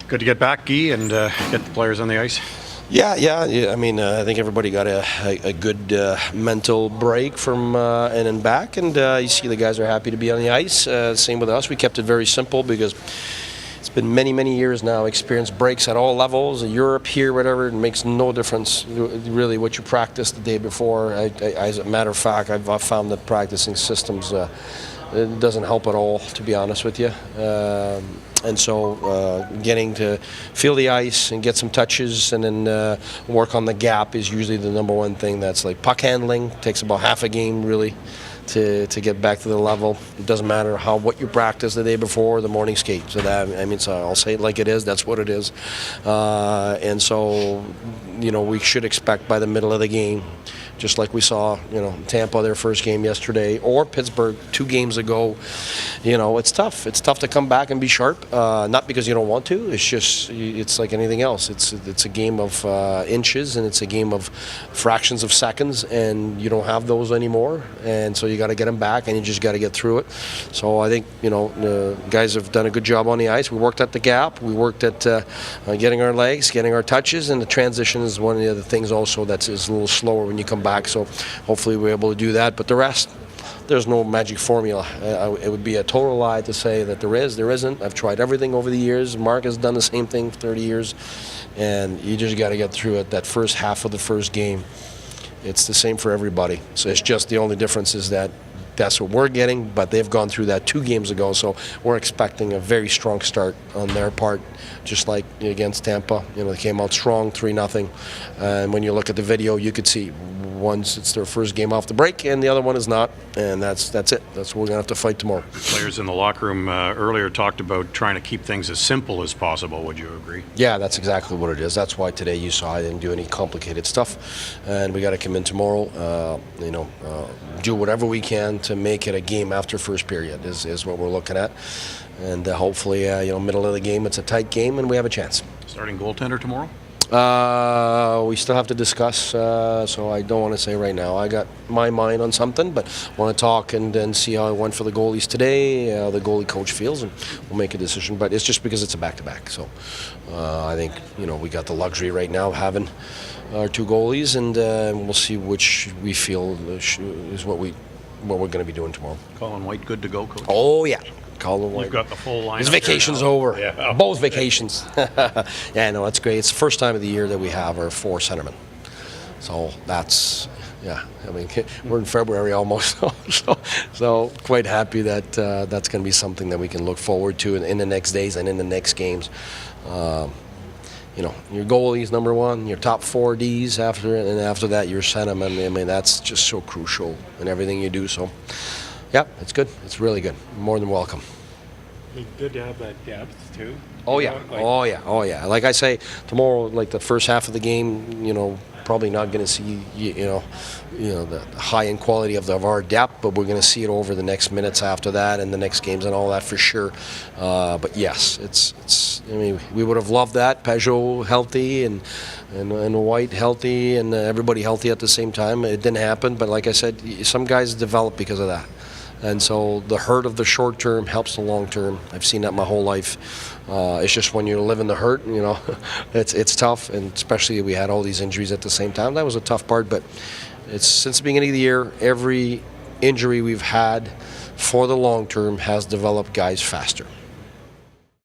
Good to get back, Guy, and get the players on the ice. Yeah. I mean, I think everybody got a good mental break from in and back, and you see the guys are happy to be on the ice. Same with us. We kept it very simple because it's been many years now. Experience breaks at all levels, Europe, here, whatever. It makes no difference really what you practice the day before. As a matter of fact, I've found that practicing systems it doesn't help at all, to be honest with you. And so getting to feel the ice and get some touches and then work on the gap is usually the number one thing. That's like puck handling. Takes about half a game really to get back to the level. It doesn't matter what you practice the day before or the morning skate. So I'll say it like it is. That's what it is. And so we should expect by the middle of the game, just like we saw, Tampa, their first game yesterday, or Pittsburgh 2 games ago. It's tough. It's tough to come back and be sharp. Not because you don't want to. It's like anything else. It's a game of inches, and it's a game of fractions of seconds, and you don't have those anymore. And so you got to get them back, and you just got to get through it. So I think the guys have done a good job on the ice. We worked at the gap. We worked at getting our legs, getting our touches, and the transition is one of the other things also that is a little slower when you come back. So hopefully we're able to do that. But the rest, there's no magic formula. It would be a total lie to say that there is. There isn't. I've tried everything over the years. Mark has done the same thing for 30 years. And you just got to get through it. That first half of the first game, it's the same for everybody. So it's just the only difference is that that's what we're getting, but they've gone through that 2 games ago, so we're expecting a very strong start on their part, just like against Tampa. They came out strong, 3-0, and when you look at the video, you could see one's it's their first game off the break, and the other one is not, and that's it. That's what we're going to have to fight tomorrow. The players in the locker room earlier talked about trying to keep things as simple as possible. Would you agree? Yeah, that's exactly what it is. That's why today you saw I didn't do any complicated stuff, and we got to come in tomorrow, do whatever we can to make it a game after first period is what we're looking at, and hopefully middle of the game it's a tight game and we have a chance. Starting goaltender tomorrow? We still have to discuss, so I don't want to say right now. I got my mind on something, but want to talk and then see how it went for the goalies today, how the goalie coach feels, and we'll make a decision. But it's just because it's a back-to-back. So I think we got the luxury right now of having our 2 goalies, and we'll see which we feel is what we're going to be doing tomorrow. Colin White good to go, Coach? Oh, yeah. Colin White. You've got the full line. His vacation's over. Yeah. Both vacations. Yeah, no, that's great. It's the first time of the year that we have our 4 centermen. So that's, we're in February almost. so quite happy that that's going to be something that we can look forward to in the next days and in the next games. Your goalie's number 1, your top 4 Ds after it, and after that your centerman. That's just so crucial in everything you do. So, yeah, it's good. It's really good. More than welcome. It's good to have that depth too. Oh yeah. Like I say, tomorrow, like the first half of the game, probably not going to see the high end quality of our depth, but we're going to see it over the next minutes after that and the next games and all that for sure. But yes, it's. We would have loved that Peugeot healthy and White healthy and everybody healthy at the same time. It didn't happen, but like I said, some guys develop because of that. And so the hurt of the short term helps the long term. I've seen that my whole life. It's just when you live in the hurt, it's tough. And especially we had all these injuries at the same time. That was a tough part. But it's since the beginning of the year, every injury we've had for the long term has developed guys faster.